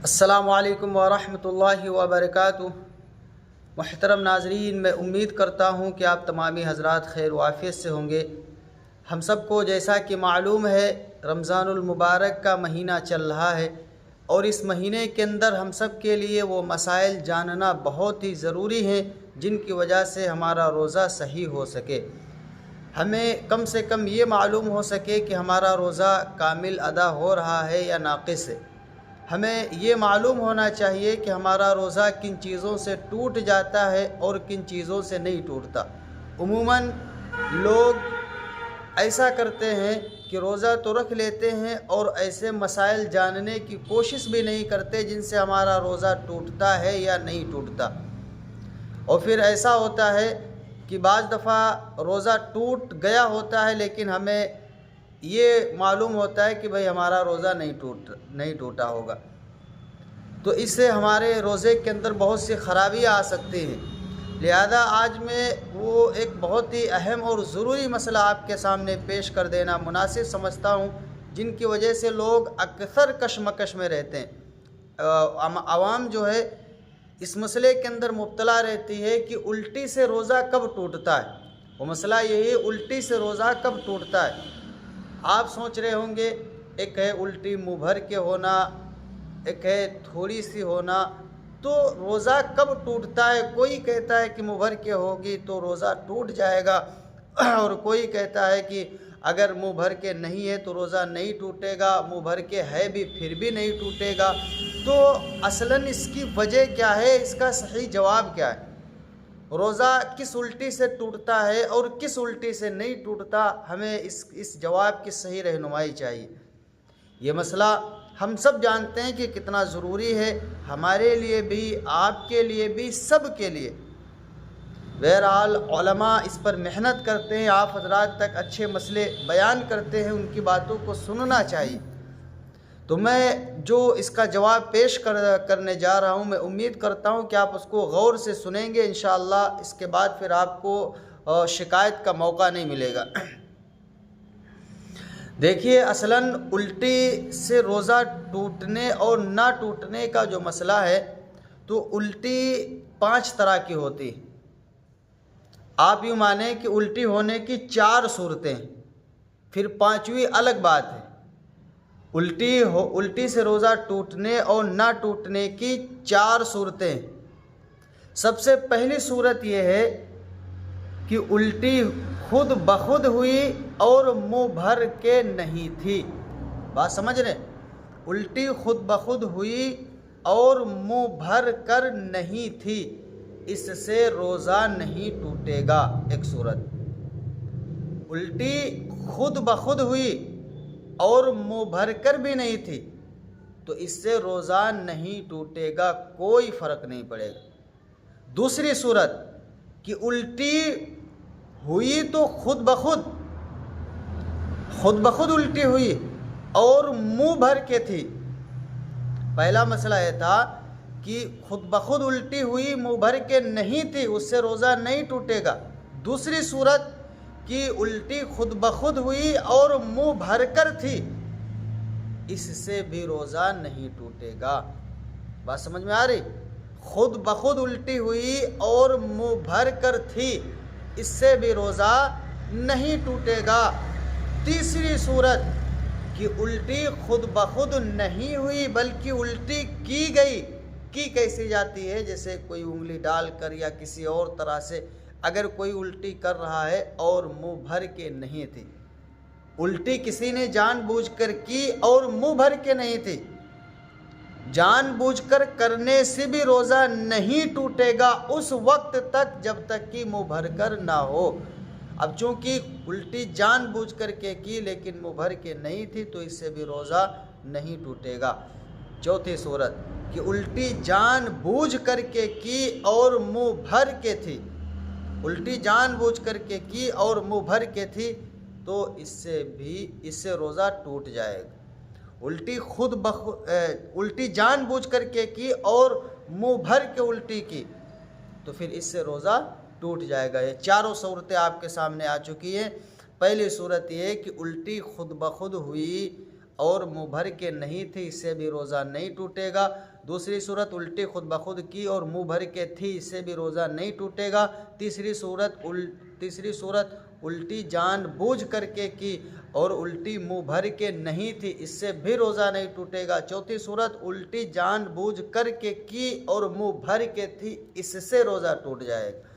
अस्सलामुअलैकुम वरहमतुल्लाहि वबरकातुहू। मुहतरम नाज़रीन, मैं उम्मीद करता हूँ कि आप तमामी हज़रात खैर वाफ़ियत से होंगे। हम सबको जैसा कि मालूम है, रमज़ानुल मुबारक का महीना चल रहा है और इस महीने के अंदर हम सब के लिए वो मसाइल जानना बहुत ही ज़रूरी हैं जिनकी वजह से हमारा रोज़ा सही हो सके। हमें कम से कम ये मालूम हो सके कि हमारा रोज़ा कामिल अदा हो रहा है या नाक़िस है। हमें ये मालूम होना चाहिए कि हमारा रोज़ा किन चीज़ों से टूट जाता है और किन चीज़ों से नहीं टूटता। उमूमन लोग ऐसा करते हैं कि रोज़ा तो रख लेते हैं और ऐसे मसाइल जानने की कोशिश भी नहीं करते जिनसे हमारा रोज़ा टूटता है या नहीं टूटता। और फिर ऐसा होता है कि बाज़ दफ़ा रोज़ा टूट गया होता है लेकिन हमें ये मालूम होता है कि भाई हमारा रोज़ा नहीं टूटा होगा। तो इससे हमारे रोज़े के अंदर बहुत सी खराबियाँ आ सकती हैं। लिहाजा आज मैं वो एक बहुत ही अहम और ज़रूरी मसला आपके सामने पेश कर देना मुनासिब समझता हूँ, जिनकी वजह से लोग अक्सर कशमकश में रहते हैं। आवाम जो है इस मसले के अंदर मुब्तला रहती है कि उल्टी से रोज़ा कब टूटता है। वो मसला यही है, उल्टी से रोज़ा कब टूटता है। आप सोच रहे होंगे, एक है उल्टी मुँह भर के होना, एक है थोड़ी सी होना, तो रोज़ा कब टूटता है। कोई कहता है कि मुँह भर के होगी तो रोज़ा टूट जाएगा और कोई कहता है कि अगर मुँह भर के नहीं है तो रोज़ा नहीं टूटेगा, मुँह भर के है भी फिर भी नहीं टूटेगा। तो असलन इसकी वजह क्या है, इसका सही जवाब क्या है, रोज़ा किस उल्टी से टूटता है और किस उल्टी से नहीं टूटता, हमें इस जवाब की सही रहनुमाई चाहिए। ये मसला हम सब जानते हैं कि कितना ज़रूरी है, हमारे लिए भी, आपके लिए भी, सब के लिए। बहरहाल उलमा इस पर मेहनत करते हैं, आप हज़रात तक अच्छे मसले बयान करते हैं, उनकी बातों को सुनना चाहिए। तो मैं जो इसका जवाब पेश करने जा रहा हूँ, मैं उम्मीद करता हूँ कि आप उसको गौर से सुनेंगे इंशाअल्लाह। इसके बाद फिर आपको शिकायत का मौका नहीं मिलेगा। देखिए, असलन उल्टी से रोज़ा टूटने और ना टूटने का जो मसला है, तो उल्टी 5 तरह की होती। आप यूँ माने कि उल्टी होने की 4 सूरतें, फिर 5वीं अलग बात है। उल्टी से रोज़ा टूटने और ना टूटने की 4 सूरतें। सबसे पहली सूरत यह है कि उल्टी खुद ब खुद हुई और मुंह भर के नहीं थी। बात समझ रहे? उल्टी खुद ब खुद हुई और मुंह भर कर नहीं थी, इससे रोज़ा नहीं टूटेगा। एक सूरत, उल्टी खुद ब खुद हुई और मुंह भर कर भी नहीं थी, तो इससे रोज़ा नहीं टूटेगा, कोई फ़र्क नहीं पड़ेगा। दूसरी सूरत कि उल्टी हुई तो खुद ब खुद उल्टी हुई और मुंह भर के थी। पहला मसला यह था कि खुद ब खुद उल्टी हुई, मुंह भर के नहीं थी, उससे रोज़ा नहीं टूटेगा। दूसरी सूरत कि उल्टी खुद ब खुद हुई और मुंह भर कर थी, इससे भी रोज़ा नहीं टूटेगा। बात समझ में आ रही? खुद ब खुद उल्टी हुई और मुंह भर कर थी, इससे भी रोज़ा नहीं टूटेगा। तीसरी सूरत कि उल्टी खुद ब खुद नहीं हुई बल्कि उल्टी की गई। की कैसी जाती है? जैसे कोई उंगली डालकर या किसी और तरह से अगर कोई उल्टी कर रहा है और मुंह भर के नहीं थी, उल्टी किसी ने जानबूझकर की और मुंह भर के नहीं थी, जानबूझकर करने से भी रोज़ा नहीं टूटेगा उस वक्त तक जब तक कि मुंह भर कर ना हो। अब चूँकि उल्टी जानबूझकर के की लेकिन मुंह भर के नहीं थी, तो इससे भी रोज़ा नहीं टूटेगा। चौथी सूरत कि उल्टी जानबूझ करके की और मुंह भर के थी, उल्टी जानबूझ करके की और मुंह भर के थी, तो इससे रोज़ा टूट जाएगा। उल्टी जानबूझ करके की और मुंह भर के उल्टी की, तो फिर इससे रोज़ा टूट जाएगा। ये चारों सूरतें आपके सामने आ चुकी हैं। पहली सूरत ये कि उल्टी खुद ब खुद हुई और मुँह भर के नहीं थी, इससे भी रोज़ा नहीं टूटेगा। दूसरी सूरत उल्टी खुद ब खुद की और मुंह भर के थी, इससे भी रोज़ा नहीं टूटेगा। तीसरी सूरत उल्टी जानबूझ करके की और उल्टी मुंह भर के नहीं थी, इससे भी रोज़ा नहीं टूटेगा। चौथी सूरत उल्टी जानबूझ करके की और मुंह भर के थी, इससे रोज़ा टूट जाएगा।